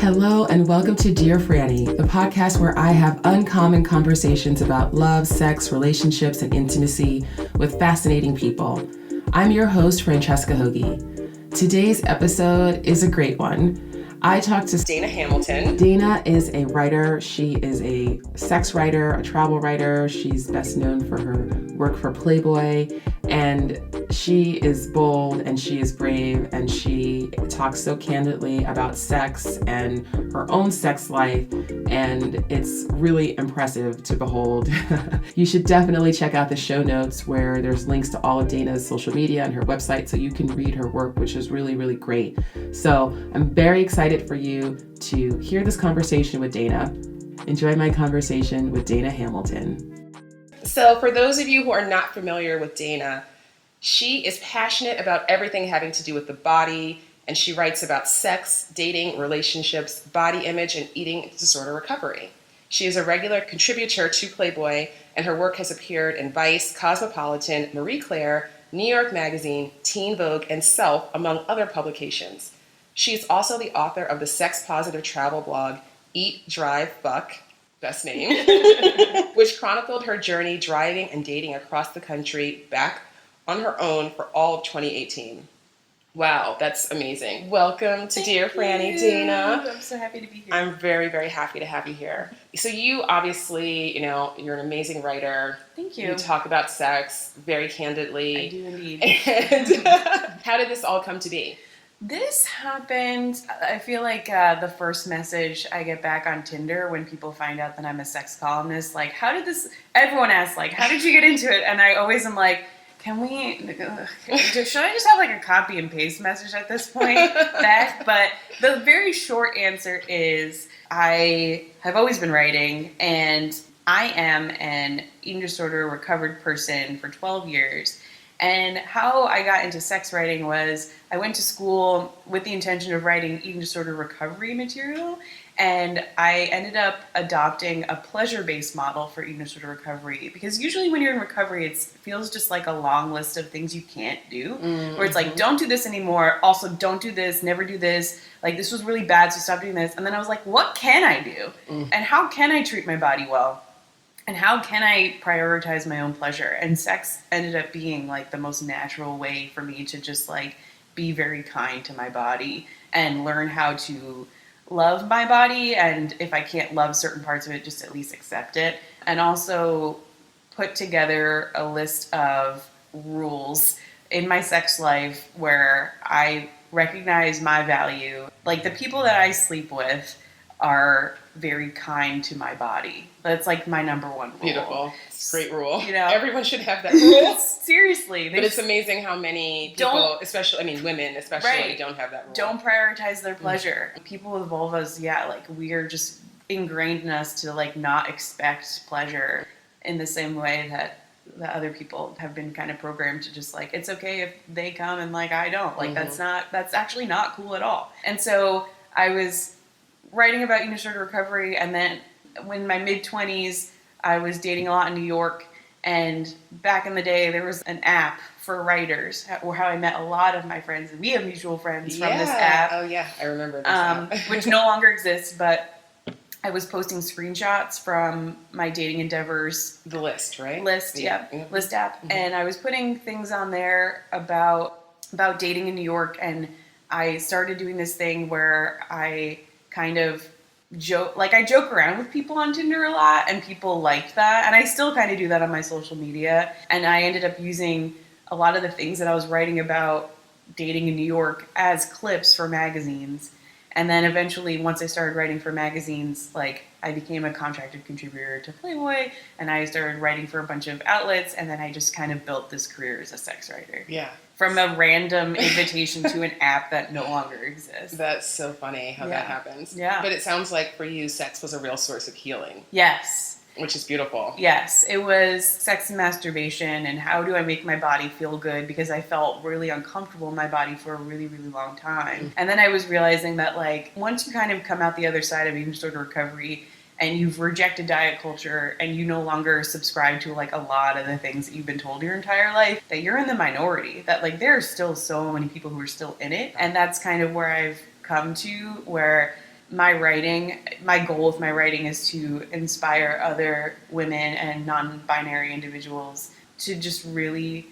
Hello and welcome to Dear Franny, the podcast where I have uncommon conversations about love, sex, relationships, and intimacy with fascinating people. I'm your host, Francesca Hogi. Today's episode is a great one. I talked to Dana Hamilton. Dana is a writer. She is a sex writer, a travel writer. She's best known for her work for Playboy. And she is bold and she is brave and she talks so candidly about sex and her own sex life. And it's really impressive to behold. You should definitely check out the show notes where there's links to all of Dana's social media and her website so you can read her work, which is really, really great. So I'm very excited for you to hear this conversation with Dana. Enjoy my conversation with Dana Hamilton. So for those of you who are not familiar with Dana, she is passionate about everything having to do with the body, and she writes about sex, dating, relationships, body image, and eating disorder recovery. She is a regular contributor to Playboy, and her work has appeared in Vice, Cosmopolitan, Marie Claire, New York Magazine, Teen Vogue, and Self, among other publications. She is also the author of the sex-positive travel blog, Eat, Drive, Fuck, best name, which chronicled her journey driving and dating across the country back on her own for all of 2018. Wow, that's amazing. Welcome to Dear Franny, Dana. I'm so happy to be here. I'm very, very happy to have you here. So you obviously, you're an amazing writer. Thank you. You talk about sex very candidly. I do indeed. And how did this all come to be? This happened, I feel like the first message I get back on Tinder when people find out that I'm a sex columnist, like, everyone asks, like, how did you get into it? And I always am like, should I just have like a copy and paste message at this point back? But the very short answer is I have always been writing, and I am an eating disorder recovered person for 12 years. And how I got into sex writing was I went to school with the intention of writing eating disorder recovery material, and I ended up adopting a pleasure-based model for eating disorder recovery, because usually when you're in recovery, it feels just like a long list of things you can't do, where it's like, don't do this anymore, also don't do this, never do this, like this was really bad, so stop doing this. And then I was like, what can I do? And how can I treat my body well? And how can I prioritize my own pleasure? And sex ended up being like the most natural way for me to just like be very kind to my body and learn how to love my body. And if I can't love certain parts of it, just at least accept it. And also put together a list of rules in my sex life where I recognize my value. Like the people that I sleep with are very kind to my body. That's like my number one rule. Beautiful. Great rule. Everyone should have that rule. rule. Seriously. But it's amazing how many people, women especially, don't have that rule. Don't prioritize their pleasure. People with vulvas, we are just ingrained in us to like not expect pleasure in the same way that the other people have been kind of programmed to just like, it's okay if they come and like I don't. Like that's actually not cool at all. And so I was writing about eating disorder recovery, and then when my mid-20s, I was dating a lot in New York, and back in the day, there was an app for writers, or how I met a lot of my friends, and we have mutual friends from this app. Oh yeah, I remember this app. Which no longer exists, but I was posting screenshots from my dating endeavors. The list, right? List, yeah. List app. Mm-hmm. And I was putting things on there about dating in New York, and I started doing this thing where I kind of joke around with people on Tinder a lot, and people liked that, and I still kind of do that on my social media. And I ended up using a lot of the things that I was writing about dating in New York as clips for magazines. And then eventually, once I started writing for magazines, like I became a contracted contributor to Playboy, and I started writing for a bunch of outlets, and then I just kind of built this career as a sex writer. Yeah. From a random invitation to an app that no longer exists. That's so funny how that happens. Yeah. But it sounds like for you, sex was a real source of healing. Yes. Which is beautiful. Yes. It was sex and masturbation, and how do I make my body feel good, because I felt really uncomfortable in my body for a really, really long time. And then I was realizing that like once you kind of come out the other side of eating disorder recovery, and you've rejected diet culture, and you no longer subscribe to like a lot of the things that you've been told your entire life, that you're in the minority, that like there are still so many people who are still in it. And that's kind of where I've come to, where my goal with my writing is to inspire other women and non-binary individuals to just really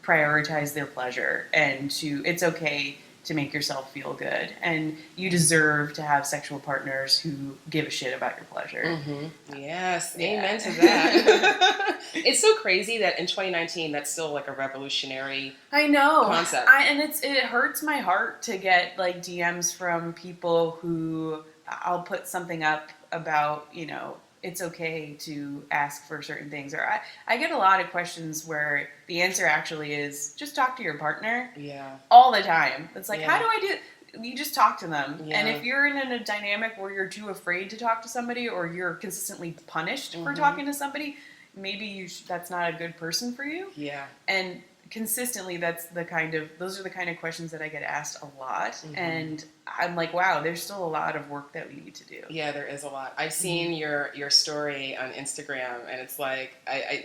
prioritize their pleasure, and it's okay to make yourself feel good, and you deserve to have sexual partners who give a shit about your pleasure. Mm-hmm. Yes, amen to that. It's so crazy that in 2019 that's still like a revolutionary concept. And it hurts my heart to get like DMs from people who I'll put something up about, it's okay to ask for certain things. Or I get a lot of questions where the answer actually is just talk to your partner. Yeah. All the time. It's like, how do I do it? You just talk to them. Yeah. And if you're in a dynamic where you're too afraid to talk to somebody, or you're consistently punished for talking to somebody, maybe that's not a good person for you. Yeah. And consistently, those are the kind of questions that I get asked a lot. Mm-hmm. And I'm like, wow, there's still a lot of work that we need to do. Yeah, there is a lot. I've seen your story on Instagram, and it's like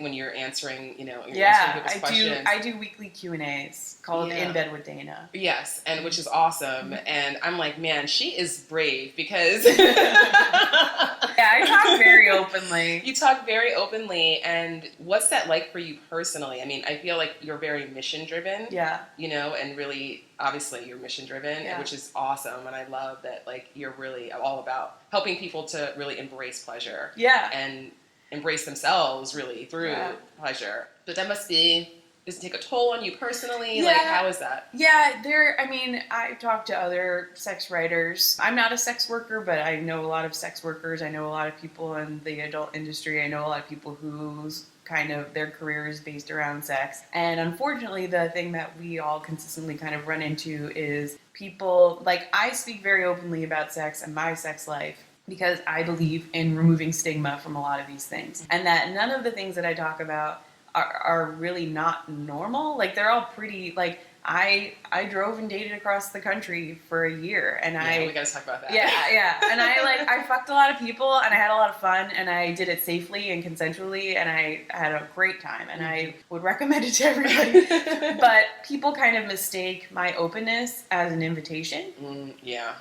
when you're answering, answering people's questions. I do weekly Q&As called In Bed with Dana. Yes, and which is awesome. And I'm like, man, she is brave because yeah, I talk very openly. You talk very openly, and what's that like for you personally? I mean, I feel like you're very mission driven. Yeah. And really, obviously, you're mission driven, which is awesome. And I love that, like, you're really all about helping people to really embrace pleasure. Yeah. And embrace themselves really through pleasure. But that does it take a toll on you personally? Yeah. Like, how is that? Yeah, I've talked to other sex writers. I'm not a sex worker, but I know a lot of sex workers. I know a lot of people in the adult industry. I know a lot of people whose kind of their career is based around sex. And unfortunately, the thing that we all consistently kind of run into is people, like, I speak very openly about sex and my sex life because I believe in removing stigma from a lot of these things. And that none of the things that I talk about are really not normal. Like, they're all pretty, like, I drove and dated across the country for a year, and we gotta talk about that. Yeah, and I fucked a lot of people, and I had a lot of fun, and I did it safely and consensually, and I had a great time, and I would recommend it to everybody. But people kind of mistake my openness as an invitation.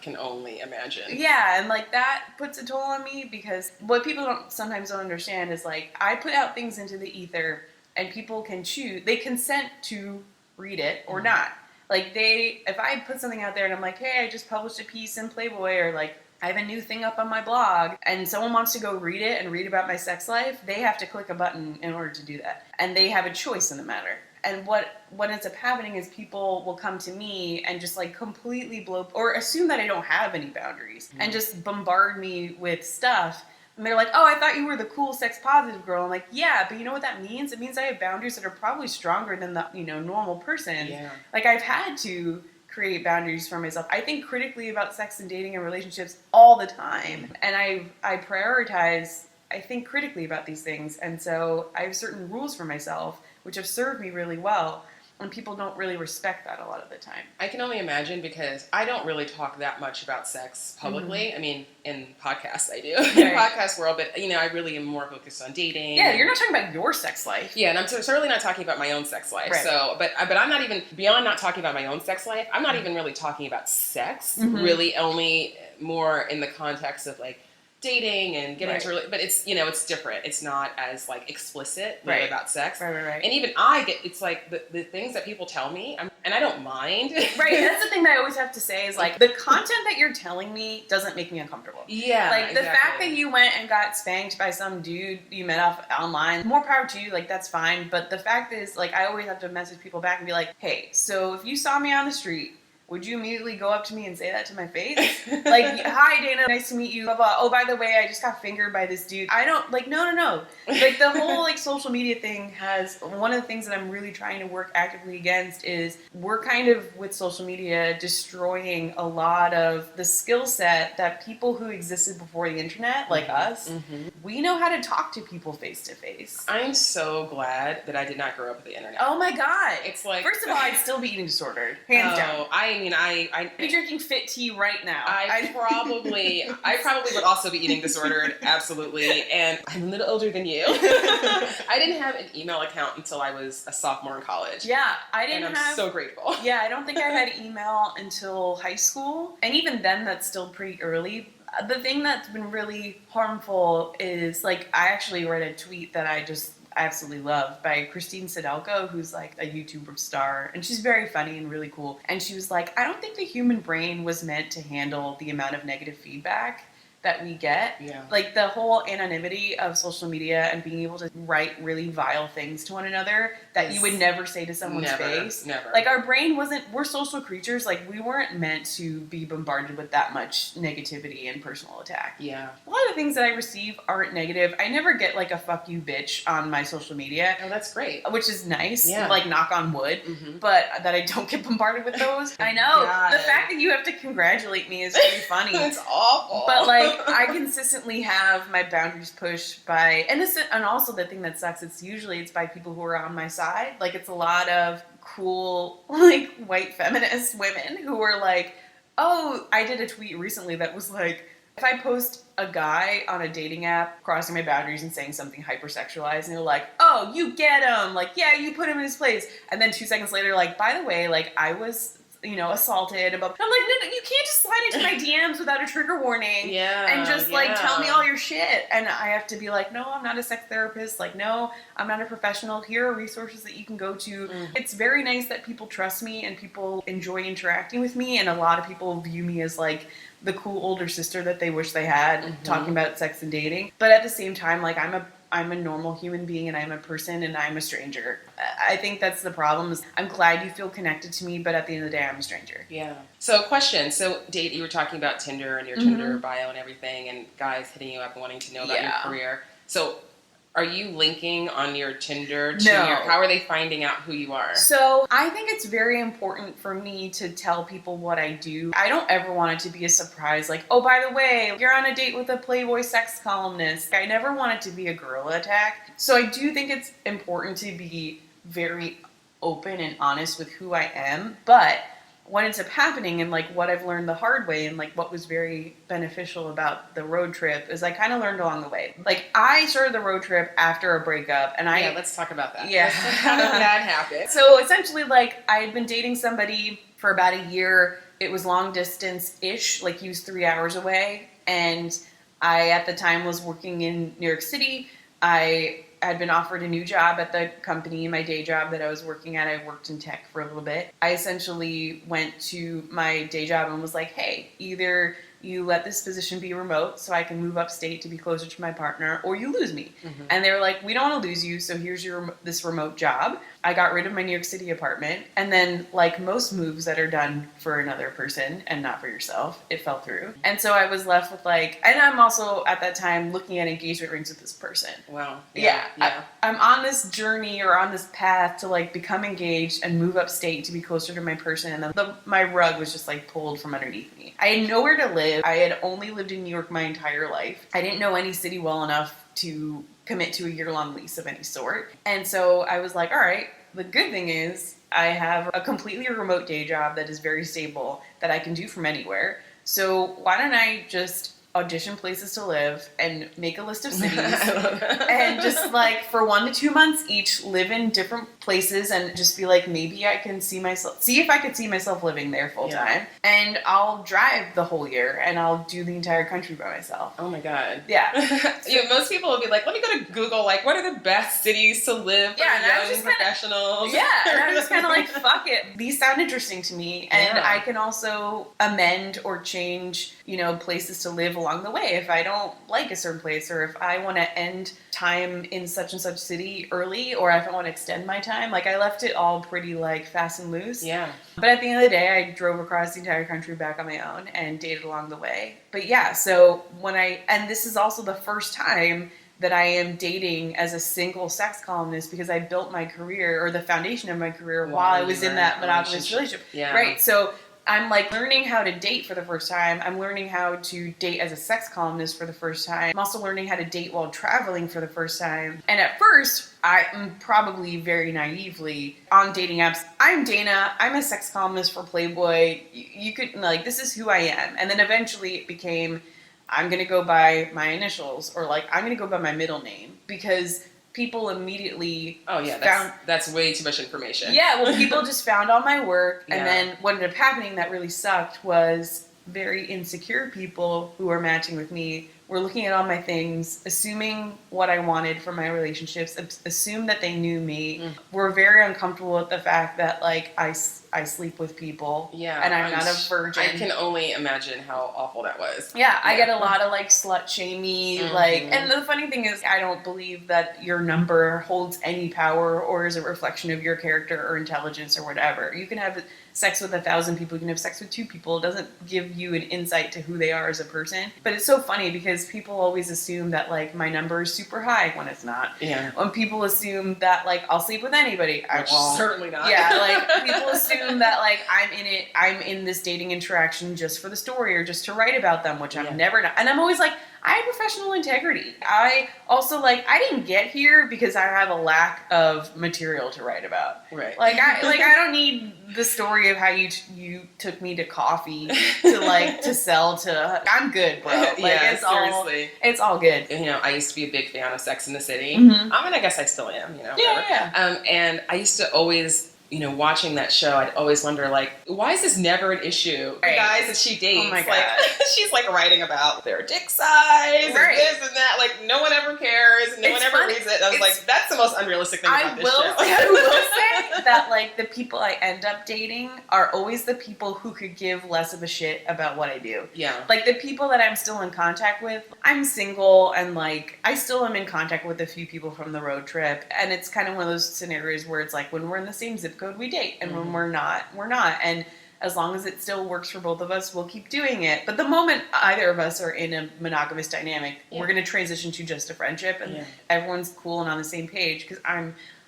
Can only imagine. Yeah, and like that puts a toll on me, because what people sometimes don't understand is, like, I put out things into the ether, and people can choose. They consent to read it or not. Like, if I put something out there and I'm like, hey, I just published a piece in Playboy, or like, I have a new thing up on my blog, and someone wants to go read it and read about my sex life, they have to click a button in order to do that. And they have a choice in the matter. And what ends up happening is people will come to me and just like completely blow, or assume that I don't have any boundaries, and just bombard me with stuff. And they're like, oh, I thought you were the cool sex positive girl. I'm like, yeah, but you know what that means? It means I have boundaries that are probably stronger than the, normal person. Yeah. Like, I've had to create boundaries for myself. I think critically about sex and dating and relationships all the time. And I prioritize, I think critically about these things. And so I have certain rules for myself, which have served me really well. And people don't really respect that a lot of the time. I can only imagine, because I don't really talk that much about sex publicly. Mm-hmm. I mean, in podcasts I do. Right. In the podcast world, but, I really am more focused on dating. Yeah, you're not talking about your sex life. Yeah, and I'm certainly not talking about my own sex life. Right. So, but I'm not even, beyond not talking about my own sex life, I'm not even really talking about sex, really only more in the context of, like, dating and getting to, but it's, it's different. It's not as like explicit about sex. Right. And even it's like the things that people tell me, and I don't mind. Right. That's the thing that I always have to say is, like, the content that you're telling me doesn't make me uncomfortable. Yeah. Like, the fact that you went and got spanked by some dude you met off online, more power to you. Like, that's fine. But the fact is, like, I always have to message people back and be like, hey, so if you saw me on the street, would you immediately go up to me and say that to my face? Like, hi, Dana, nice to meet you. Blah, blah. Oh, by the way, I just got fingered by this dude. I don't, like, no. Like, the whole, like, social media thing has, one of the things that I'm really trying to work actively against is we're kind of, with social media, destroying a lot of the skill set that people who existed before the internet, like us, we know how to talk to people face to face. I'm so glad that I did not grow up with the internet. Oh my God. It's like, first of all, I'd still be eating disordered. Hands down. I'd be drinking fit tea right now. I probably would also be eating disordered, absolutely. And I'm a little older than you. I didn't have an email account until I was a sophomore in college. Yeah, I didn't and I'm so grateful. Yeah, I don't think I had email until high school. And even then, that's still pretty early. The thing that's been really harmful is, like, I actually read a tweet that I just absolutely love by Christine Sidelko, who's like a YouTuber star, and she's very funny and really cool. And she was like, I don't think the human brain was meant to handle the amount of negative feedback that we get. Yeah. Like the whole anonymity of social media and being able to write really vile things to one another that you would never say to someone's face. Never. Like our brain we're social creatures. Like we weren't meant to be bombarded with that much negativity and personal attack. Yeah. A lot of the things that I receive aren't negative. I never get like a fuck you bitch on my social media. Oh, that's great. Which is nice. Yeah. Like knock on wood. Mm-hmm. But that I don't get bombarded with those. I know. The fact that you have to congratulate me is pretty funny. It's awful. But like I consistently have my boundaries pushed by, and also the thing that sucks, it's by people who are on my side. Like it's a lot of cool, like white feminist women who are like, oh, I did a tweet recently that was like, if I post a guy on a dating app crossing my boundaries and saying something hypersexualized, and they're like, oh, you get him, like, yeah, you put him in his place, and then 2 seconds later, like, by the way, like, I was, assaulted. I'm like, no, you can't just slide into my DMs without a trigger warning. Yeah. And just like tell me all your shit. And I have to be like, no, I'm not a sex therapist. Like, no, I'm not a professional. Here are resources that you can go to. It's very nice that people trust me and people enjoy interacting with me. And a lot of people view me as like the cool older sister that they wish they had talking about sex and dating. But at the same time, like I'm a normal human being and I'm a person and I'm a stranger. I think that's the problem is I'm glad you feel connected to me, but at the end of the day, I'm a stranger. Yeah. So question. So you were talking about Tinder and your Tinder bio and everything and guys hitting you up and wanting to know about your career. So are you linking on your Tinder to how are they finding out who you are? So I think it's very important for me to tell people what I do. I don't ever want it to be a surprise, like, oh, by the way, you're on a date with a Playboy sex columnist. I never want it to be a guerrilla attack. So I do think it's important to be very open and honest with who I am, but what ends up happening and like what I've learned the hard way and like what was very beneficial about the road trip is I kind of learned along the way. Like I started the road trip after a breakup and let's talk about that. Yeah. How did that happen? So essentially like I had been dating somebody for about a year. It was long distance-ish, like he was 3 hours away. And I, at the time, was working in New York City. I had been offered a new job at the company, my day job that I was working at. I worked in tech for a little bit. I essentially went to my day job and was like, hey, either you let this position be remote so I can move upstate to be closer to my partner, or you lose me. And they were like, we don't want to lose you, so here's this remote job. I got rid of my New York City apartment, and then like most moves that are done for another person and not for yourself, it fell through. And so I was left with like, and I'm also at that time looking at engagement rings with this person. Wow. Yeah. I'm on this journey or on this path to like become engaged and move upstate to be closer to my person, and then my rug was just like pulled from underneath me. I had nowhere to live. I had only lived in New York my entire life. I didn't know any city well enough to commit to a year-long lease of any sort. And so I was like, all right, the good thing is I have a completely remote day job that is very stable that I can do from anywhere. So why don't I just audition places to live and make a list of cities and just like for 1 to 2 months each live in different places and just be like, maybe I can see if I could see myself living there full time, and I'll drive the whole year and I'll do the entire country by myself. Oh my God. Yeah. Most people will be like, let me go to Google, like, what are the best cities to live for young professionals? And I'm just kind of like, fuck it. These sound interesting to me, and I can also amend or change, places to live along the way if I don't like a certain place, or if I want to end time in such and such city early, or if I want to extend my time. Like I left it all pretty like fast and loose. Yeah. But at the end of the day, I drove across the entire country back on my own and dated along the way. But yeah, so and this is also the first time that I am dating as a single sex columnist, because I built my career, or the foundation of my career, while I was in that monogamous relationship. Yeah. Right. So I'm like learning how to date for the first time. I'm learning how to date as a sex columnist for the first time. I'm also learning how to date while traveling for the first time. And at first, I'm probably very naively on dating apps. I'm Dana. I'm a sex columnist for Playboy. You could like, this is who I am. And then eventually it became, I'm going to go by my initials, or like, I'm going to go by my middle name, because people immediately that's way too much information. Yeah, well, people just found all my work, and then what ended up happening that really sucked was very insecure people who are matching with me were looking at all my things, assuming what I wanted from my relationships, assume that they knew me, were very uncomfortable with the fact that, like, I sleep with people, and I'm not a virgin. I can only imagine how awful that was. Yeah, I get a lot of, like, slut-shamey, like, and the funny thing is, I don't believe that your number holds any power or is a reflection of your character or intelligence or whatever. You can have sex with 1,000 people, you can have sex with 2 people. It doesn't give you an insight to who they are as a person. But it's so funny because people always assume that, like, my number is super high when it's not. Yeah. When people assume that, like, I'll sleep with anybody, I won't. Certainly not. Yeah, like, people assume that, like, I'm in this dating interaction just for the story or just to write about them, which I've never done. And I'm always like, I have professional integrity. I also, like, I didn't get here because I have a lack of material to write about. Right. Like, I don't need the story of how you took me to coffee to sell to. I'm good, bro. Like, seriously. It's all good. You know, I used to be a big fan of Sex and the City. Mm-hmm. I mean, I guess I still am, you know. Yeah. And I used to always, you know, watching that show, I'd always wonder, like, why is this never an issue? Right. The guys that she dates, Oh my God. like, she's like writing about their dick size and this and that. Like, no one ever cares. No one ever reads it. I was like, that's the most unrealistic thing about this show. I will say that, like, the people I end up dating are always the people who could give less of a shit about what I do. Yeah. Like, the people that I'm still in contact with, I'm single and, like, I still am in contact with a few people from the road trip. And it's kind of one of those scenarios where it's like, when we're in the same zip code, we date. And when we're not, we're not. And as long as it still works for both of us, we'll keep doing it. But the moment either of us are in a monogamous dynamic, we're going to transition to just a friendship. And everyone's cool and on the same page because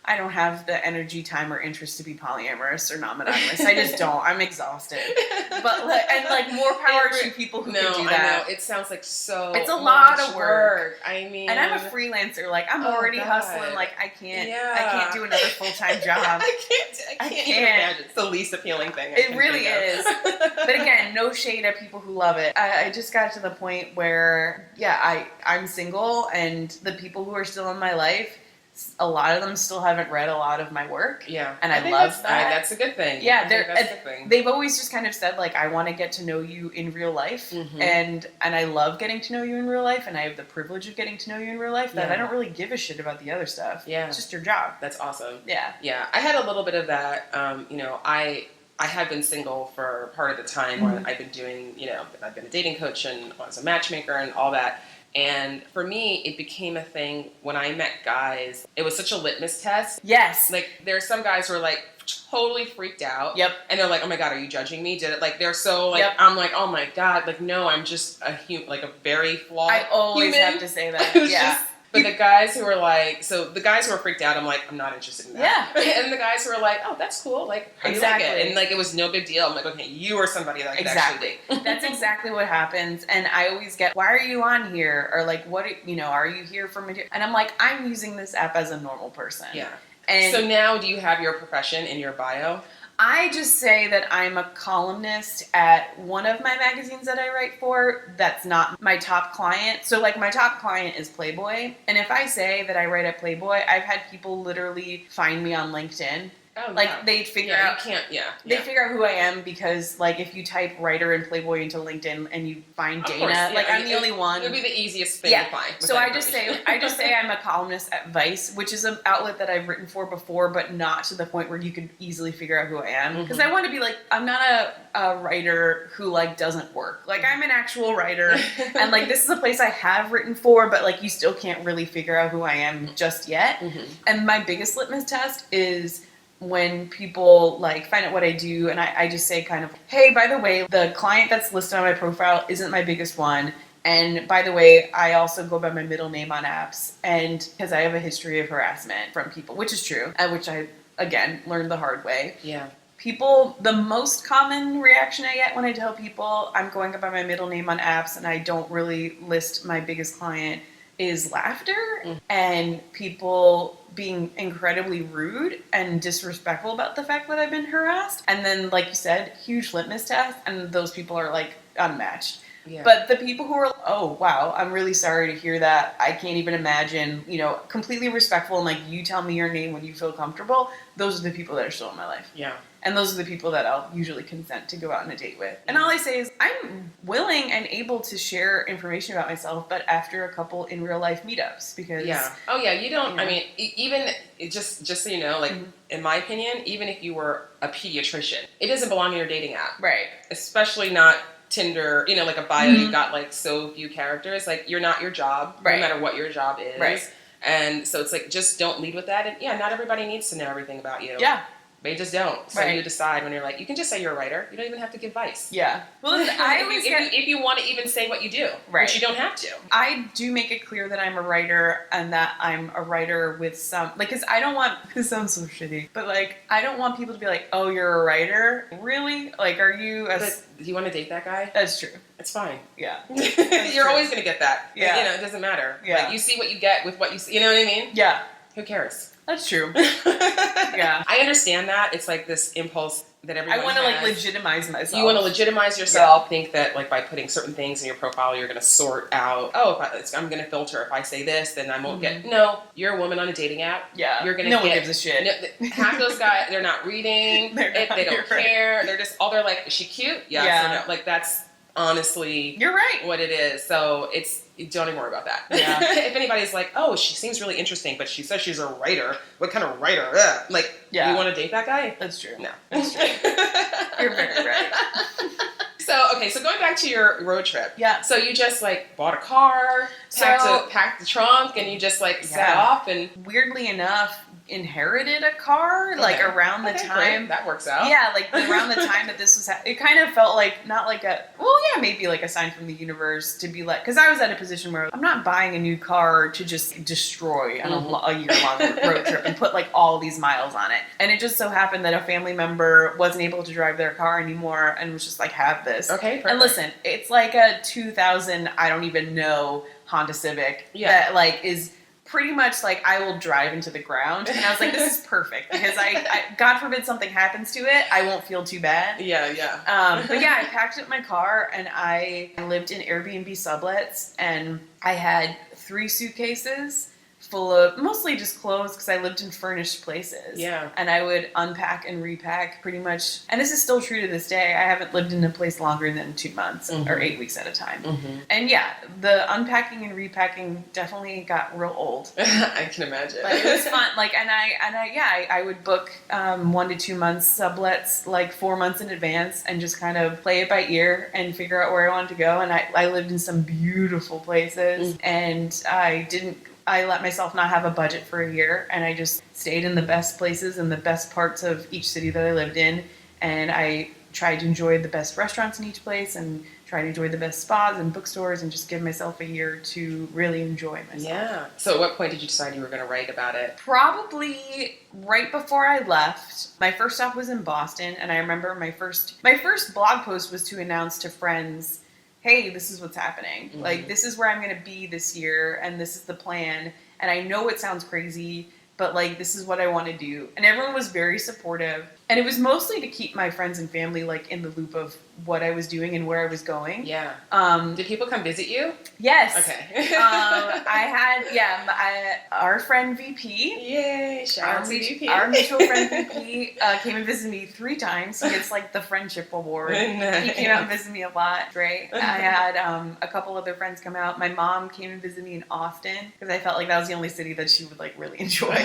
I don't have the energy, time, or interest to be polyamorous or non-monogamous. I just don't. I'm exhausted. But more power to people who can do that. I know. It sounds like it's a lot of work. I mean, and I'm a freelancer. Like, I'm already hustling. Like, I can't do another full-time job. I can't even imagine. It's the least appealing thing. It really is. But again, no shade at people who love it. I just got to the point where, I'm single, and the people who are still in my life, a lot of them still haven't read a lot of my work. Yeah. And I love that. That's a good thing. Yeah. That's a good thing. They've always just kind of said, like, I want to get to know you in real life. Mm-hmm. And I love getting to know you in real life. And I have the privilege of getting to know you in real life that I don't really give a shit about the other stuff. Yeah. It's just your job. That's awesome. Yeah. Yeah. I had a little bit of that. You know, I have been single for part of the time where I've been doing, you know, I've been a dating coach and I was a matchmaker and all that. And for me, it became a thing when I met guys. It was such a litmus test. Yes. Like, there are some guys who are, like, totally freaked out. Yep. And they're like, oh my God, are you judging me? Did it? Like, they're so, like, I'm like, oh my God. Like, no, I'm just a very flawed I always human. have to say that. Yeah. But the guys who were like, so the guys who were freaked out, I'm like, I'm not interested in that. Yeah. And the guys who were like, oh, that's cool. Like, how do you like it? And, like, it was no big deal. I'm like, okay, you are somebody that I could actually date. That's exactly what happens. And I always get, why are you on here? Or, like, what, you know, are you here for material? And I'm like, I'm using this app as a normal person. Yeah. And so now, do you have your profession in your bio? I just say that I'm a columnist at one of my magazines that I write for. That's not my top client. So, like, my top client is Playboy. And if I say that I write at Playboy, I've had people literally find me on LinkedIn. Oh, like, no. they figure out. You can't, They figure out who I am because, like, if you type writer and Playboy into LinkedIn and you find of Dana, course, like, I'm the only one. It'll be the easiest thing to find. So I just say I'm a columnist at Vice, which is an outlet that I've written for before, but not to the point where you could easily figure out who I am. Because I want to be like, I'm not a writer who, like, doesn't work. Like, I'm an actual writer, and, like, this is a place I have written for, but, like, you still can't really figure out who I am just yet. And my biggest litmus test is when people, like, find out what I do, and I just say kind of, hey, by the way, the client that's listed on my profile isn't my biggest one. And by the way, I also go by my middle name on apps, and because I have a history of harassment from people, which is true, which I, again, learned the hard way. Yeah. People, the most common reaction I get when I tell people I'm going by my middle name on apps and I don't really list my biggest client is laughter and people being incredibly rude and disrespectful about the fact that I've been harassed. And then, like you said, huge litmus test, and those people are, like, unmatched. Yeah. But the people who are, oh, wow, I'm really sorry to hear that. I can't even imagine, you know, completely respectful and like, you tell me your name when you feel comfortable. Those are the people that are still in my life. Yeah. And those are the people that I'll usually consent to go out on a date with. And all I say is, I'm willing and able to share information about myself, but after a couple in real life meetups, because... Yeah. Oh, yeah, you don't, You know. I mean, even, just so you know, like, in my opinion, even if you were a pediatrician, it doesn't belong in your dating app. Right. Especially not Tinder, you know, like a bio, you've got like so few characters, like you're not your job, no matter what your job is. Right. And so it's like, just don't lead with that. And yeah, not everybody needs to know everything about you. Yeah. They just don't. So Right. you decide when you're like, you can just say you're a writer. You don't even have to give advice. Yeah. Well, I always if you want to even say what you do, Right. which you don't have to. I do make it clear that I'm a writer and that I'm a writer with some, like, because I don't want, this sounds so shitty, but like, I don't want people to be like, oh, you're a writer? Really? Like, are you a... But do you want to date that guy? That's true. It's fine. Yeah. You're always going to get that. Yeah. You know, it doesn't matter. Yeah. Like, you see what you get with what you see. You know what I mean? Yeah. Who cares? That's true. Yeah. I understand that. It's like this impulse that everyone I want to like has. legitimize myself. You want to legitimize yourself, think that like by putting certain things in your profile, you're going to sort out, oh, I'm going to filter. If I say this, then I won't get... No, you're a woman on a dating app. Yeah. You're going to No get... one gives a shit. No, half those guys, they're not reading. They're not, they don't you're right. care. They're just, they're like, is she cute? Yes Yeah. or no. Like, that's honestly You're right. what it is. So don't even worry about that. Yeah. If anybody's like, oh, she seems really interesting, but she says she's a writer. What kind of writer? Ugh. Like, Yeah. you want to date that guy? That's true. No. That's true. You're very right. So going back to your road trip. Yeah. So you just like bought a car, packed the trunk, and you just like set off and... Weirdly enough, inherited a car like around the time great. That works out. Yeah, like around the time that this was it kind of felt like not like a maybe like a sign from the universe to be like, because I was at a position where I'm not buying a new car to just destroy on a year-long road trip and put like all these miles on it. And it just so happened that a family member wasn't able to drive their car anymore and was just like, have this. Okay, perfect. And listen, it's like a 2000 I don't even know Honda Civic that like is pretty much like I will drive into the ground. And I was like, this is perfect because I God forbid something happens to it, I won't feel too bad. Yeah. But yeah, I packed up my car and I lived in Airbnb sublets and I had 3 suitcases full of mostly just clothes because I lived in furnished places. Yeah. And I would unpack and repack pretty much. And this is still true to this day. I haven't lived in a place longer than 2 months or 8 weeks at a time. And yeah, the unpacking and repacking definitely got real old. I can imagine. But it was fun. Like, I would book 1 to 2 months sublets like 4 months in advance and just kind of play it by ear and figure out where I wanted to go. And I lived in some beautiful places and I let myself not have a budget for a year and I just stayed in the best places and the best parts of each city that I lived in. And I tried to enjoy the best restaurants in each place and try to enjoy the best spas and bookstores and just give myself a year to really enjoy myself. Yeah. So at what point did you decide you were going to write about it? Probably right before I left. My first stop was in Boston and I remember my first blog post was to announce to friends, hey, this is what's happening. Like, this is where I'm going to be this year, and this is the plan. And I know it sounds crazy, but, like, this is what I want to do. And everyone was very supportive. And it was mostly to keep my friends and family, like, in the loop of what I was doing and where I was going. Yeah. Did people come visit you? Yes. Okay. Our friend VP. Yay, shout out to VP. Our mutual friend VP came and visited me 3 times. He gets, like, the friendship award. Nice. He came out and visited me a lot. Right. I had a couple other friends come out. My mom came and visited me in Austin because I felt like that was the only city that she would, like, really enjoy.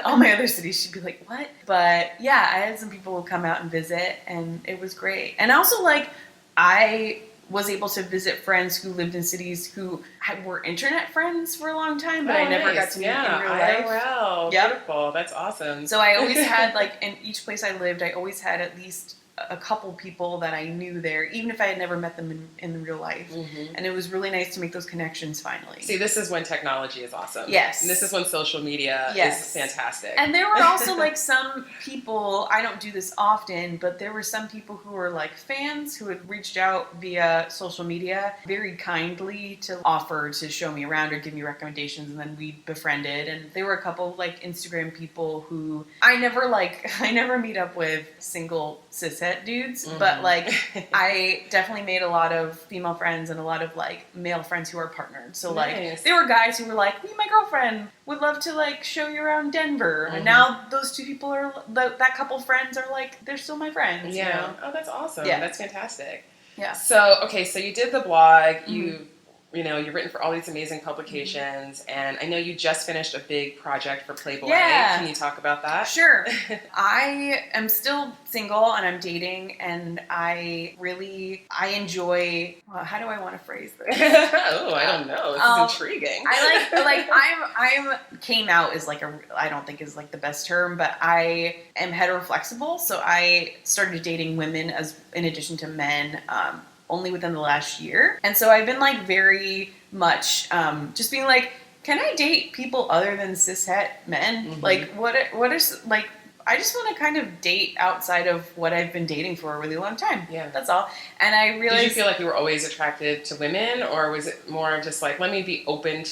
All my other cities, she'd be like, what? But, yeah, I had some people who come out and visit, and it was great. And also, like, I was able to visit friends who lived in cities who were internet friends for a long time, but I never got to meet in real life. IRL. Yep. Beautiful. That's awesome. So I always had, like, in each place I lived, I always had at least a couple people that I knew there, even if I had never met them in real life. And it was really nice to make those connections finally. See, this is when technology is awesome. Yes. And this is when social media is fantastic. And there were also, like, some people, I don't do this often, but there were some people who were, like, fans who had reached out via social media very kindly to offer to show me around or give me recommendations, and then we befriended. And there were a couple, like, Instagram people who I never meet up with single cishet cishet dudes, but like I definitely made a lot of female friends and a lot of like male friends who are partnered. So like there were guys who were like, me and my girlfriend would love to like show you around Denver, and now those two people are that couple friends are like they're still my friends. Yeah. You know? Oh, that's awesome. Yeah. That's fantastic. Yeah. So so you did the blog. You've written for all these amazing publications, and I know you just finished a big project for Playboy. Yeah. Can you talk about that? Sure. I am still single and I'm dating, and I enjoy, how do I want to phrase this? Oh, I don't know. This is intriguing. I came out is like I don't think is like the best term, but I am heteroflexible. So I started dating women in addition to men, only within the last year. And so I've been like very much just being like, can I date people other than cishet men? Like what is like, I just want to kind of date outside of what I've been dating for a really long time. Yeah. That's all. And I realized... Did you feel like you were always attracted to women, or was it more of just like, let me open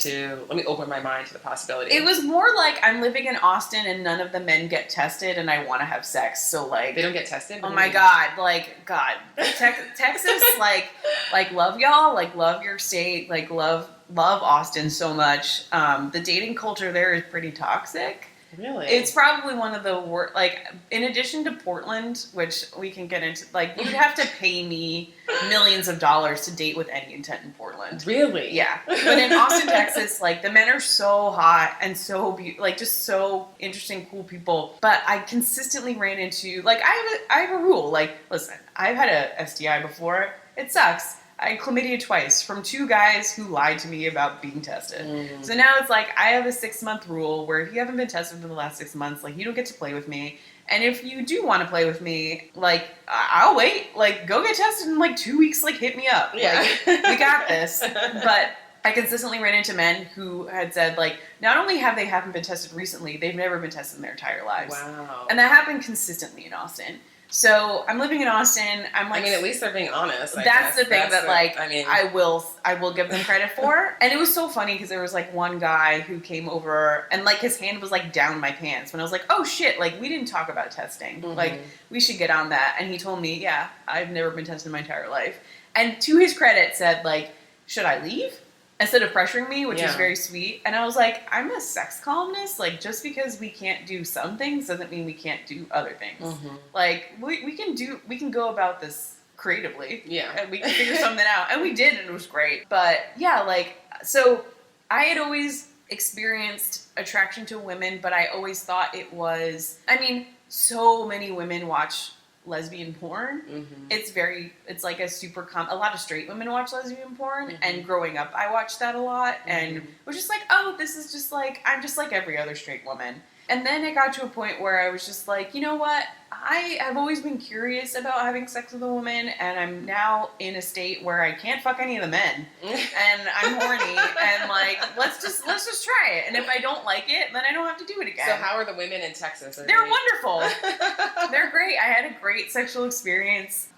my mind to the possibility? It was more like I'm living in Austin and none of the men get tested and I want to have sex. So like... They don't get tested? Oh my God. Texas, like love y'all, like love your state, like love Austin so much. The dating culture there is pretty toxic. Really? It's probably one of the worst, like, in addition to Portland, which we can get into, like, you'd have to pay me millions of dollars to date with any intent in Portland. Really? Yeah. But in Austin, Texas, like, the men are so hot and so, just so interesting, cool people. But I consistently ran into, like, I have a rule. Like, listen, I've had a STI before. It sucks. I chlamydia twice from two guys who lied to me about being tested. So now it's like, I have a 6-month rule where if you haven't been tested for the last 6 months, like, you don't get to play with me. And if you do want to play with me, like, I'll wait. Like, go get tested in like 2 weeks, like, hit me up. Yeah. Like, we got this. But I consistently ran into men who had said, like, not only haven't been tested recently, they've never been tested in their entire lives. Wow. And that happened consistently in Austin. So I'm living in Austin. I'm like, I mean, at least they're being honest. That's the thing that I will give them credit for. And it was so funny because there was like one guy who came over and like his hand was like down my pants when I was like, oh shit, like we didn't talk about testing. Like we should get on that. And he told me, yeah, I've never been tested in my entire life. And to his credit said like, should I leave? Instead of pressuring me, which is very sweet. And I was like, I'm a sex columnist. Like, just because we can't do some things doesn't mean we can't do other things. Like, we can go about this creatively. Yeah. And we can figure something out. And we did, and it was great. But, yeah, like, so I had always experienced attraction to women, but I always thought it was, I mean, so many women watch lesbian porn. It's like a lot of straight women watch lesbian porn, and growing up I watched that a lot and was just like, oh, this is just like, I'm just like every other straight woman. And then it got to a point where I was just like, you know what? I have always been curious about having sex with a woman, and I'm now in a state where I can't fuck any of the men, and I'm horny, and like, let's just try it. And if I don't like it, then I don't have to do it again. So how are the women in Texas? They're wonderful. They're great. I had a great sexual experience,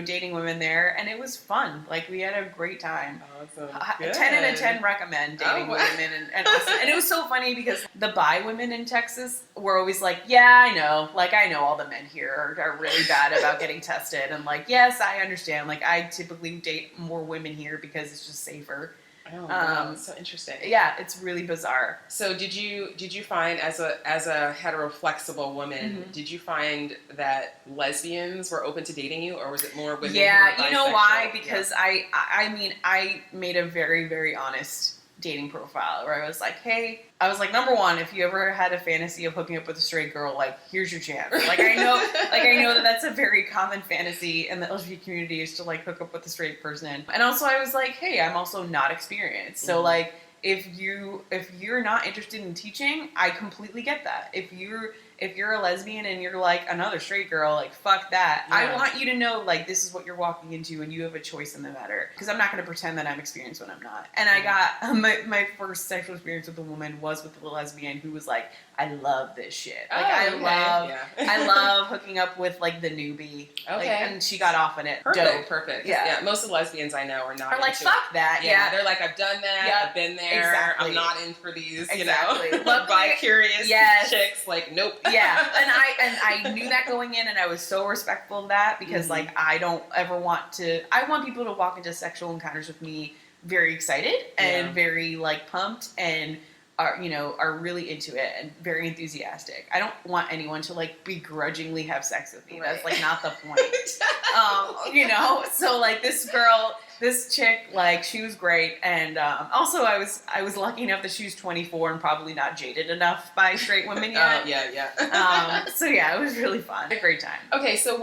dating women there, and it was fun. Like, we had a great time. Awesome. 10 out of 10 recommend dating women and Austin. And it was so funny because the bi women in Texas were always like, yeah, I know. Like, I know all the men here are really bad about getting tested. And like, yes, I understand. Like, I typically date more women here because it's just safer. Oh, wow. So interesting. Yeah, it's really bizarre. So did you find as a heteroflexible woman, did you find that lesbians were open to dating you, or was it more women? Yeah, you know why? Because I mean, I made a very, very honest dating profile where I was like, hey, number one, if you ever had a fantasy of hooking up with a straight girl, like, here's your chance. Like, I know that that's a very common fantasy in the LGBT community, is to like hook up with a straight person. And also I was like, hey, I'm also not experienced. So like, if you're not interested in teaching, I completely get that. If you're a lesbian and you're like another straight girl, like, fuck that. Yeah. I want you to know, like, this is what you're walking into and you have a choice in the matter. Because I'm not going to pretend that I'm experienced when I'm not. And I got, my first sexual experience with a woman was with a lesbian who was like, I love this shit. Like, I love hooking up with, like, the newbie. Okay. Like, and she got off on it. Perfect. Yeah. Most of the lesbians I know are not like, fuck it. that. Yeah. They're like, I've done that. Yep. I've been there. Exactly. I'm not in for these, bi-curious chicks. Like, nope. Yeah, and I knew that going in, and I was so respectful of that because like I don't ever want to. I want people to walk into sexual encounters with me very excited and very like pumped and are really into it and very enthusiastic. I don't want anyone to like begrudgingly have sex with me. Right. That's like not the point. So like this chick, like she was great, and also I was lucky enough that she was 24 and probably not jaded enough by straight women yet. So yeah, it was really fun. A great time. Okay, so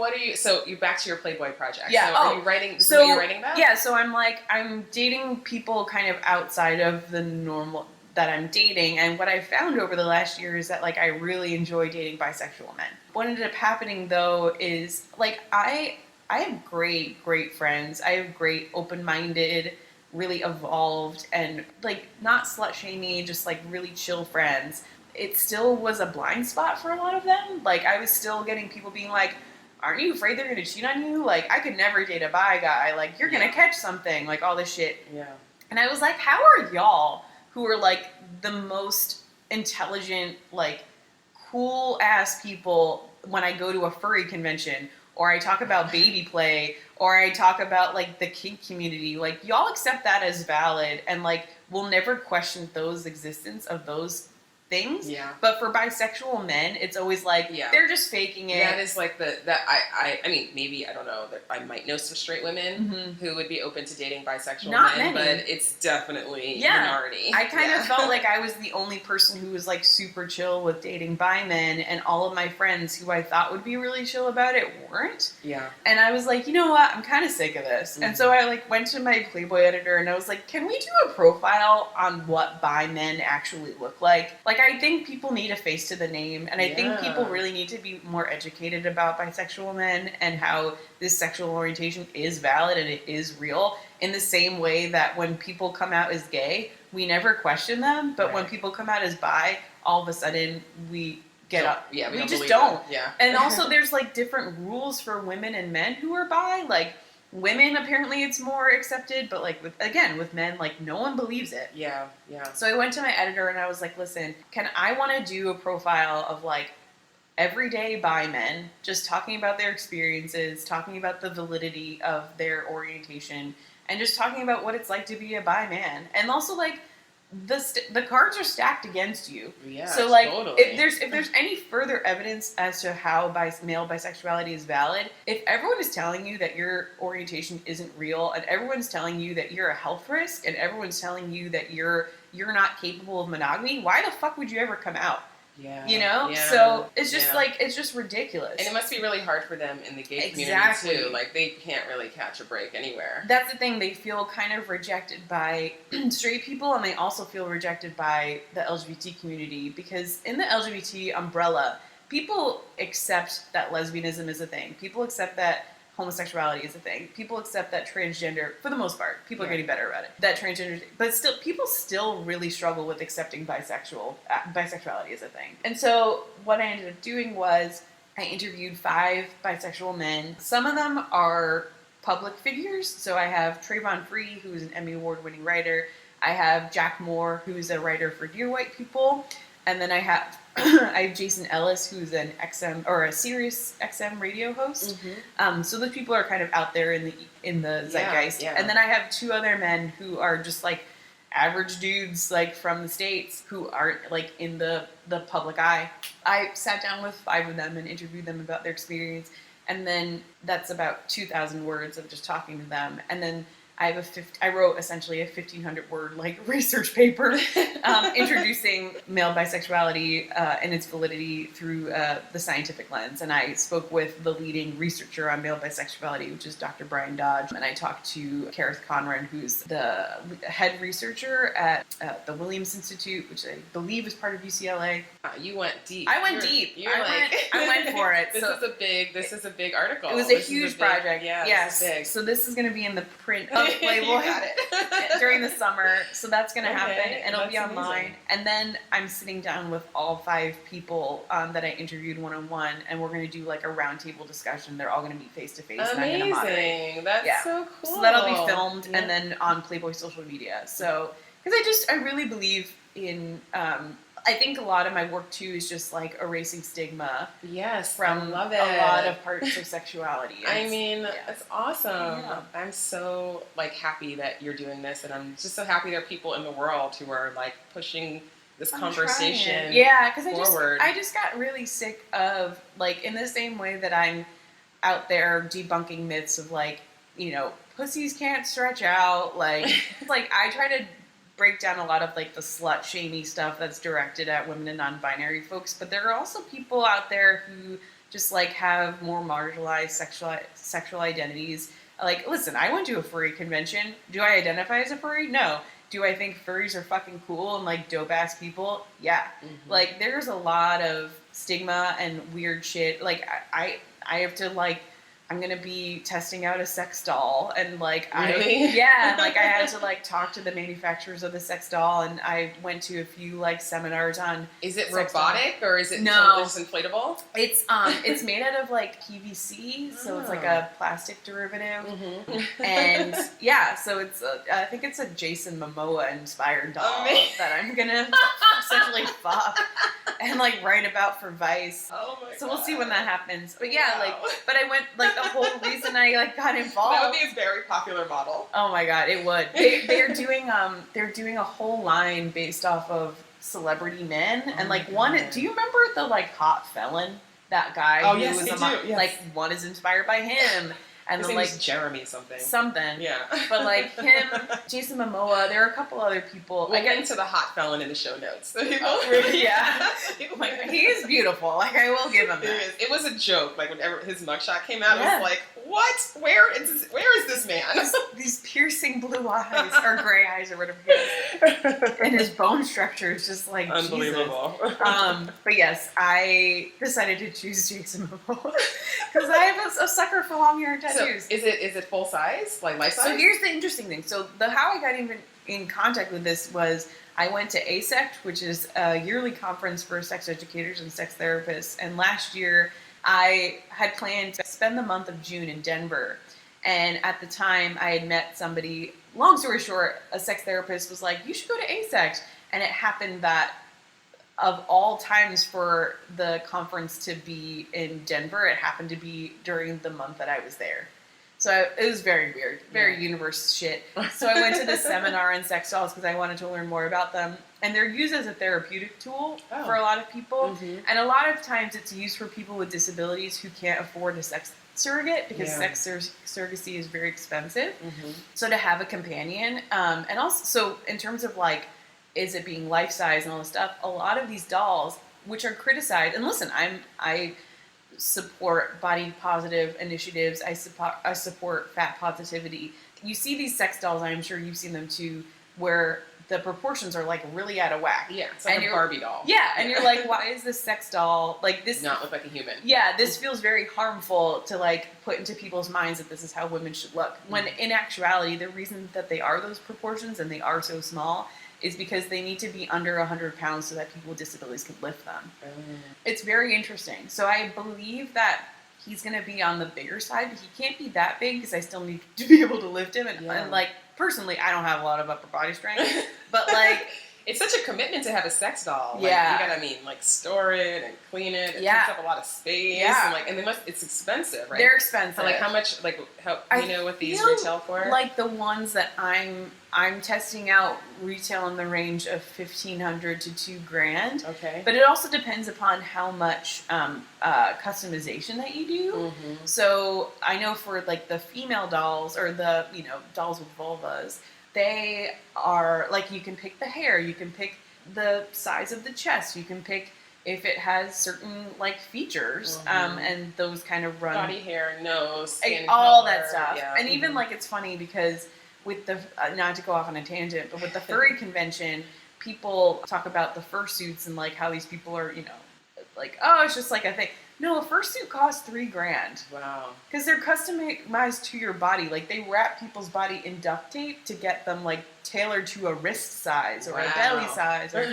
you back to your Playboy project. Yeah. So are you writing? This is what you're writing about? Yeah. So I'm dating people kind of outside of the normal that I'm dating, and what I found over the last year is that like I really enjoy dating bisexual men. What ended up happening though is like I have great friends. I have great open-minded, really evolved, and like not slut-shamey, just like really chill friends. It still was a blind spot for a lot of them. Like I was still getting people being like, aren't you afraid they're gonna cheat on you? Like I could never date a bi guy. Like you're gonna catch something, like all this shit. Yeah. And I was like, how are y'all who are like the most intelligent, like cool ass people when I go to a furry convention or I talk about baby play or I talk about like the kink community, like y'all accept that as valid and like we'll never question those existence of those things. Yeah. But for bisexual men, it's always like they're just faking it. That is like I mean maybe I don't know that I might know some straight women who would be open to dating bisexual men, but it's definitely minority. I kind of felt like I was the only person who was like super chill with dating bi men, and all of my friends who I thought would be really chill about it weren't. Yeah. And I was like, you know what? I'm kind of sick of this. And so I like went to my Playboy editor and I was like, can we do a profile on what bi men actually look like? Like I think people need a face to the name, and I think people really need to be more educated about bisexual men and how this sexual orientation is valid and it is real in the same way that when people come out as gay, we never question them, but when people come out as bi, all of a sudden we get up. Yeah, we just don't. Yeah. And also there's like different rules for women and men who are bi. Like women, apparently it's more accepted, but like with men, like no one believes it. Yeah. So I went to my editor and I was like, listen, I want to do a profile of like everyday bi men, just talking about their experiences, talking about the validity of their orientation, and just talking about what it's like to be a bi man. And also like the cards are stacked against you. Yeah. So like if there's any further evidence as to how male bisexuality is valid, if everyone is telling you that your orientation isn't real, and everyone's telling you that you're a health risk, and everyone's telling you that you're not capable of monogamy, why the fuck would you ever come out? Yeah. You know? Yeah. So it's just like, it's just ridiculous. And it must be really hard for them in the gay community too. Like they can't really catch a break anywhere. That's the thing. They feel kind of rejected by straight people, and they also feel rejected by the LGBT community, because in the LGBT umbrella, people accept that lesbianism is a thing. People accept that homosexuality is a thing. People accept that transgender, for the most part, people are getting better about it. That transgender, but still, people still really struggle with accepting bisexuality is a thing. And so what I ended up doing was I interviewed 5 bisexual men. Some of them are public figures. So I have Trayvon Free, who's an Emmy Award-winning writer. I have Jack Moore, who's a writer for Dear White People. And then I have Jason Ellis, who's an XM or a Sirius XM radio host. So those people are kind of out there in the zeitgeist. Yeah. And then I have 2 other men who are just like average dudes, like from the States, who aren't like in the public eye. I sat down with 5 of them and interviewed them about their experience, and then that's about 2,000 words of just talking to them, and then I wrote essentially a 1,500 word like research paper introducing male bisexuality and its validity through the scientific lens. And I spoke with the leading researcher on male bisexuality, which is Dr. Brian Dodge. And I talked to Kareth Conran, who's the head researcher at the Williams Institute, which I believe is part of UCLA. You went deep. I went deep. I went for it. This is a big article. It was a huge project. Yeah. Yes. This is big. So this is going to be in the print of Playboy during the summer. So that's going to happen, and it'll be online. Amazing. And then I'm sitting down with all 5 people that I interviewed one-on-one, and we're going to do like a roundtable discussion. They're all going to meet face-to-face. Amazing. And I'm going to moderate. That's so cool. So that'll be filmed and then on Playboy social media. So, because I really believe in I think a lot of my work too is just like erasing stigma. Yes, from I love it. A lot of parts of sexuality. I mean, it's awesome. Yeah. I'm so like happy that you're doing this, and I'm just so happy there are people in the world who are like pushing this conversation. Yeah, because I just got really sick of like in the same way that I'm out there debunking myths of like, you know, pussies can't stretch out. Like, like I try to break down a lot of like the slut shamey stuff that's directed at women and non-binary folks, but there are also people out there who just like have more marginalized sexual identities. Like, listen, I went to a furry convention. Do I identify as a furry? No. Do I think furries are fucking cool and like dope ass people? Yeah. Mm-hmm. Like, there's a lot of stigma and weird shit. Like, I have to like, I'm gonna be testing out a sex doll, and like really? like I had to like talk to the manufacturers of the sex doll, and I went to a few like seminars on. Is it robotic or is it just inflatable? It's made out of like PVC, so it's like a plastic derivative, and yeah, so it's I think it's a Jason Momoa inspired doll that I'm gonna essentially fuck and like write about for Vice. Oh my god! So we'll see when that happens. But yeah, like, but I went like. The whole reason I like got involved. That would be a very popular model. Oh my god, it would. They're doing a whole line based off of celebrity men, and like one. Do you remember the like hot felon? That guy. Oh who yes, was yes. Like one is inspired by him. And his then, name like is Jeremy something. Yeah. But like him, Jason Momoa, there are a couple other people. We'll get into the hot felon in the show notes. Really? Yeah. Like, he is beautiful. Like, I will give him that. It was a joke. Like whenever his mugshot came out, it was like, what? Where is this man? These piercing blue eyes or gray eyes or whatever it is. And his bone structure is just like unbelievable. Jesus. But yes, I decided to choose Jason Momoa because I have a sucker for long hair and tattoos. So is it full size, like life size? So here's the interesting thing. So how I got even in contact with this was I went to ASECT, which is a yearly conference for sex educators and sex therapists. And last year I had planned to spend the month of June in Denver. And at the time I had met somebody, long story short, a sex therapist was like, you should go to ASECT. And it happened that of all times for the conference to be in Denver, it happened to be during the month that I was there. So it was very weird, very universe shit. So I went to this seminar on sex dolls because I wanted to learn more about them. And they're used as a therapeutic tool for a lot of people. Mm-hmm. And a lot of times it's used for people with disabilities who can't afford a sex surrogate because sex surrogacy is very expensive. Mm-hmm. So to have a companion, and also, so in terms of like, is it being life size and all this stuff? A lot of these dolls, which are criticized, and listen, I support body positive initiatives. I support fat positivity. You see these sex dolls, I'm sure you've seen them too, where the proportions are like really out of whack. Yeah, it's like a Barbie doll. Yeah, and you're like, why is this sex doll like this? Does not look like a human. Yeah, this feels very harmful to like put into people's minds that this is how women should look. When in actuality, the reason that they are those proportions and they are so small is because they need to be under 100 pounds so that people with disabilities can lift them. It's very interesting. So I believe that he's going to be on the bigger side, but he can't be that big because I still need to be able to lift him. And like, personally, I don't have a lot of upper body strength, but like... It's such a commitment to have a sex doll. Like, yeah. You gotta like store it and clean it. It takes up a lot of space. Yeah. And it's expensive, right? They're expensive. So like how much what these retail for? Like the ones that I'm testing out retail in the range of $1,500 to $2,000. Okay. But it also depends upon how much customization that you do. Mm-hmm. So I know for like the female dolls or the dolls with vulvas, they are like, you can pick the hair, you can pick the size of the chest, you can pick if it has certain like features, and those kind of run body hair, nose, skin all color, that stuff. Yeah. And even like it's funny because with the not to go off on a tangent, but with the furry convention, people talk about the fursuits and like how these people are, like, oh, it's just like a thing. No, a fursuit costs $3,000. Wow. Because they're customized to your body. Like, they wrap people's body in duct tape to get them, like, tailored to a wrist size or a belly size or,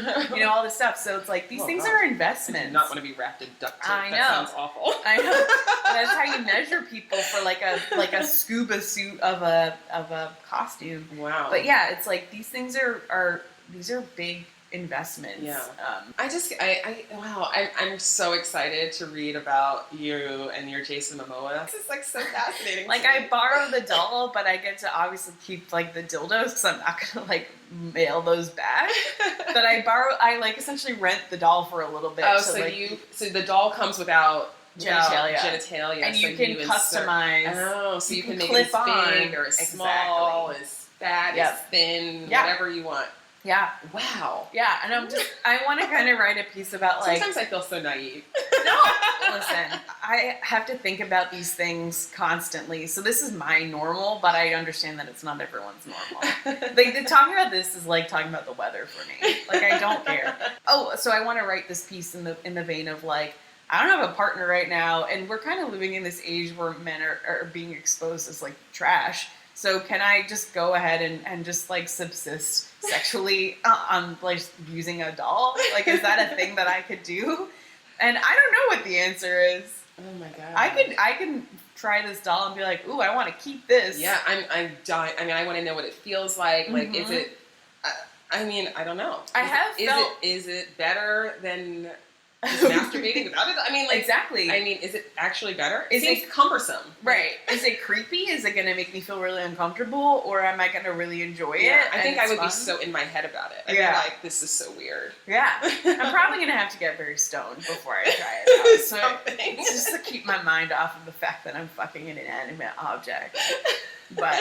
all this stuff. So it's like, these things are investments. I do not want to be wrapped in duct tape. I know. That sounds awful. I know. That's how you measure people for, like a scuba suit of a costume. Wow. But yeah, it's like, these things are these are big investments. Yeah. I'm so excited to read about you and your Jason Momoa. This is like so fascinating. Like I borrow the doll, but I get to obviously keep like the dildos because I'm not gonna like mail those back. But I like essentially rent the doll for a little bit. Oh, so the doll comes without genitalia, and you can customize. Oh, so you can make it as big or as small, as fat, as thin, whatever you want. Yeah. Wow. Yeah, and I want to kind of write a piece about like. Sometimes I feel so naive. No, listen, I have to think about these things constantly. So this is my normal, but I understand that it's not everyone's normal. Like talking about this is like talking about the weather for me. Like I don't care. Oh, so I want to write this piece in the vein of like, I don't have a partner right now, and we're kind of living in this age where men are being exposed as like trash. So can I just go ahead and just like subsist sexually on like using a doll? Like, is that a thing that I could do? And I don't know what the answer is. Oh my god! I can try this doll and be like, ooh, I want to keep this. Yeah, I'm dying. I mean, I want to know what it feels like. Like, is it? I mean, I don't know. Is it better than just masturbating without it? I mean, like, exactly. I mean, is it actually better? Is it cumbersome? Right. Is it creepy? Is it going to make me feel really uncomfortable, or am I going to really enjoy it? I think I would be so in my head about it. I'd be like, this is so weird. Yeah. I'm probably going to have to get very stoned before I try it out. So it's just to keep my mind off of the fact that I'm fucking an inanimate object. But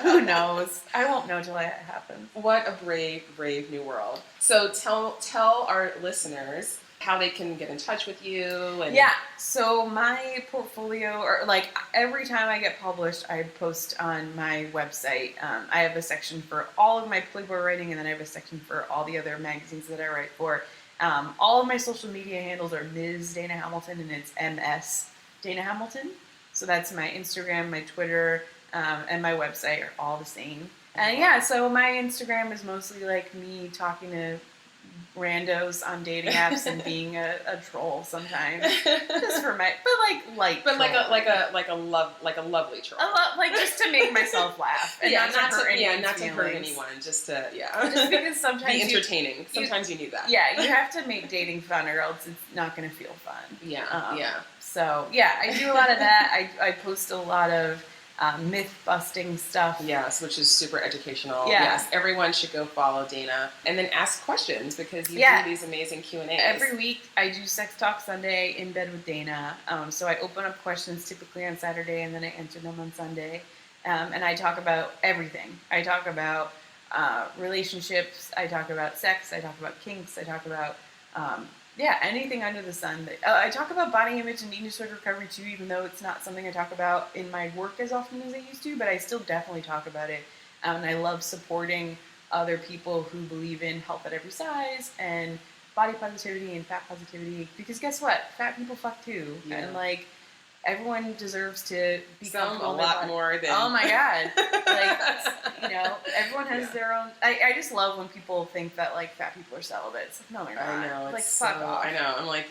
who knows? I won't know till it happens. What a brave, brave new world. So tell our listeners how they can get in touch with you. And yeah, so my portfolio, or like every time I get published, I post on my website. I have a section for all of my Playboy writing, and then I have a section for all the other magazines that I write for. All of my social media handles are Ms. Dana Hamilton, and it's MS Dana Hamilton. So that's my Instagram, my Twitter, and my website are all the same. And yeah, so my Instagram is mostly like me talking to randos on dating apps and being a troll sometimes, just for my, but like a lovely troll, like just to make myself laugh, and not to hurt anyone, just because sometimes be entertaining. Sometimes you need that. Yeah, you have to make dating fun, or else it's not going to feel fun. Yeah. So yeah, I do a lot of that. I post a lot of myth-busting stuff. Yes, which is super educational. Yeah. Yes, everyone should go follow Dana and then ask questions, because you do these amazing Q&As. Every week I do Sex Talk Sunday in bed with Dana. So I open up questions typically on Saturday, and then I answer them on Sunday. And I talk about everything. I talk about relationships. I talk about sex. I talk about kinks. I talk about anything under the sun. I talk about body image and eating disorder recovery too, even though it's not something I talk about in my work as often as I used to, but I still definitely talk about it. And I love supporting other people who believe in health at every size and body positivity and fat positivity, because guess what? Fat people fuck too. Yeah. And like, everyone deserves to be comfortable. A lot more than... Oh my god. Like, everyone has their own... I just love when people think that, like, fat people are celibate. It's like, no, they're not. I know. Like, fuck off. I know. I'm like...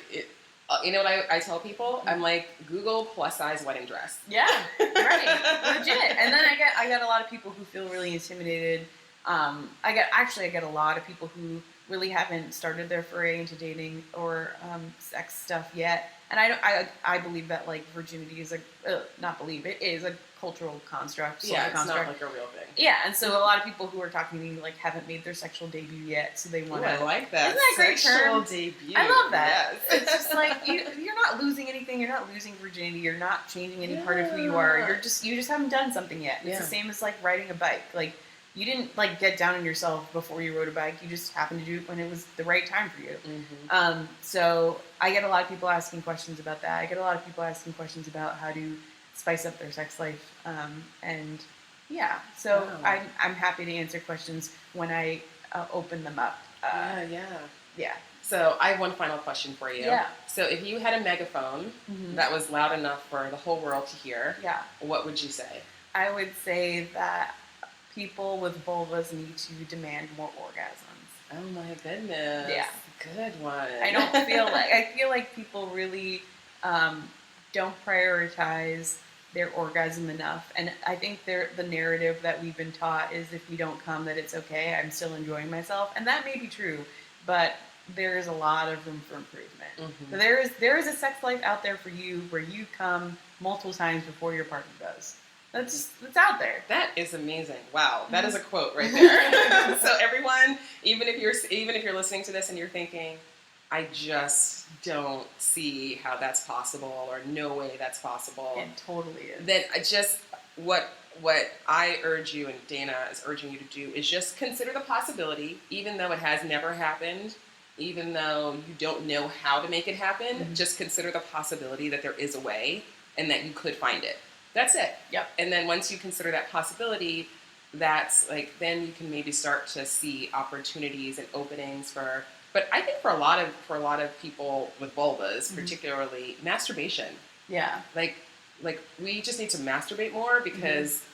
you know what I tell people? I'm like, Google plus size wedding dress. Yeah, right. Legit. And then I get a lot of people who feel really intimidated. I get a lot of people who really haven't started their foray into dating or sex stuff yet. And I believe that, like, virginity is it is a cultural construct. Yeah, it's not like a real thing. Yeah, and so a lot of people who are talking to me, like, haven't made their sexual debut yet, so they want to... I like that. Isn't that a great term? Debut. I love that. Yes. It's just like, you're not losing anything, you're not losing virginity, you're not changing any part of who you are, you just haven't done something yet. It's the same as, like, riding a bike. Like, you didn't, like, get down on yourself before you rode a bike. You just happened to do it when it was the right time for you. Mm-hmm. So I get a lot of people asking questions about that. I get a lot of people asking questions about how to spice up their sex life. So I'm happy to answer questions when I open them up. Yeah. So I have one final question for you. Yeah. So if you had a megaphone that was loud enough for the whole world to hear, what would you say? I would say that people with vulvas need to demand more orgasms. Oh my goodness. Yeah. Good one. I feel like people really don't prioritize their orgasm enough. And I think the narrative that we've been taught is if you don't come, that it's okay. I'm still enjoying myself. And that may be true. but there is a lot of room for improvement. Mm-hmm. So there is a sex life out there for you where you come multiple times before your partner does. It's out there. That is amazing. Wow, that is a quote right there. So everyone, even if you're listening to this and you're thinking, I just don't see how that's possible, or no way that's possible. It totally is. Then what I urge you, and Dana is urging you to do, is just consider the possibility, even though it has never happened, even though you don't know how to make it happen, just consider the possibility that there is a way and that you could find it. That's it. Yep. And then once you consider that possibility, that's like, then you can maybe start to see opportunities and openings for. But I think for a lot of people with vulvas, particularly masturbation. Yeah. Like we just need to masturbate more because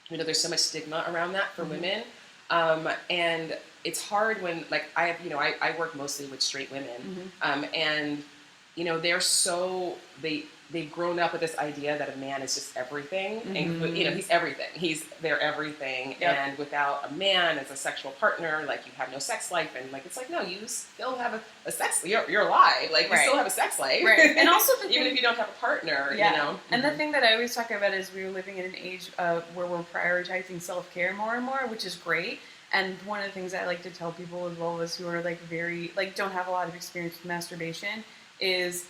there's so much stigma around that for women, and it's hard when I work mostly with straight women, and they're so they've grown up with this idea that a man is just everything, and he's everything. He's their everything, and without a man as a sexual partner, like you have no sex life, and like it's like no, you still have a sex. You're alive, like you still have a sex life, right? And also even if you don't have a partner, And the thing that I always talk about is we're living in an age where we're prioritizing self-care more and more, which is great. And one of the things I like to tell people with vulvas who are like very don't have a lot of experience with masturbation is,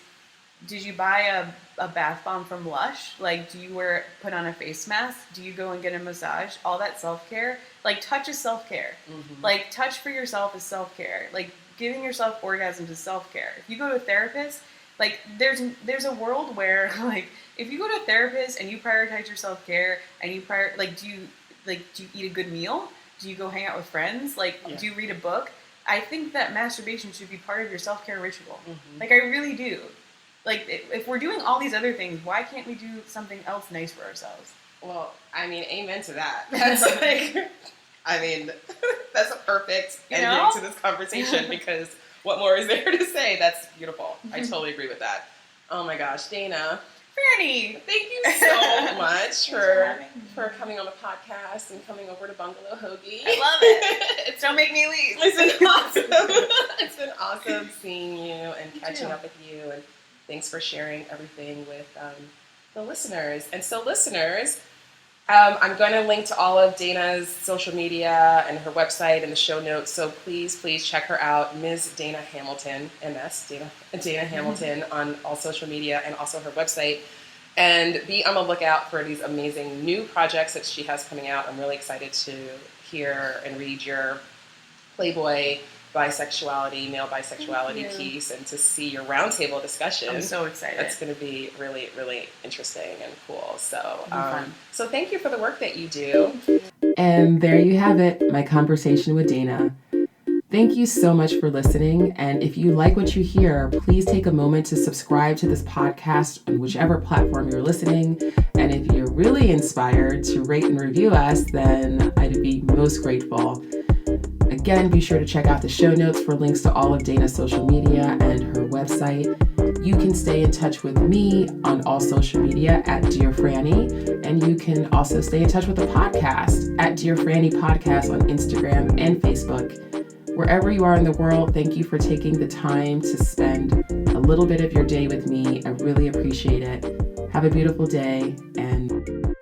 did you buy a bath bomb from Lush? Like, do you put on a face mask? Do you go and get a massage? All that self-care. Like, touch is self-care. Like, touch for yourself is self-care. Like, giving yourself orgasms is self-care. If you go to a therapist, like, there's a world where, like, if you go to a therapist and you prioritize your self-care and you do you eat a good meal? Do you go hang out with friends? Like, do you read a book? I think that masturbation should be part of your self-care ritual. Like, I really do. Like, if we're doing all these other things, why can't we do something else nice for ourselves? Well, I mean, amen to that. That's that's a perfect ending to this conversation, because what more is there to say? That's beautiful. I totally agree with that. Oh my gosh, Dana. Franny, thank you so much for coming on the podcast and coming over to Bungalow Hogi. I love it. Don't make me leave. It's been awesome. It's been awesome seeing you and catching up with you, and thanks for sharing everything with the listeners. And so listeners, I'm going to link to all of Dana's social media and her website in the show notes. So please check her out, Ms. Dana Hamilton, MS, Dana Hamilton, on all social media and also her website. And be on the lookout for these amazing new projects that she has coming out. I'm really excited to hear and read your Playboy male bisexuality piece, and to see your roundtable discussion. I'm so excited. It's going to be really, really interesting and cool. So, so thank you for the work that you do. And there you have it, my conversation with Dana. Thank you so much for listening. And if you like what you hear, please take a moment to subscribe to this podcast on whichever platform you're listening. And if you're really inspired to rate and review us, then I'd be most grateful. Again, be sure to check out the show notes for links to all of Dana's social media and her website. You can stay in touch with me on all social media at Dear Franny, and you can also stay in touch with the podcast at Dear Franny Podcast on Instagram and Facebook. Wherever you are in the world, thank you for taking the time to spend a little bit of your day with me. I really appreciate it. Have a beautiful day, and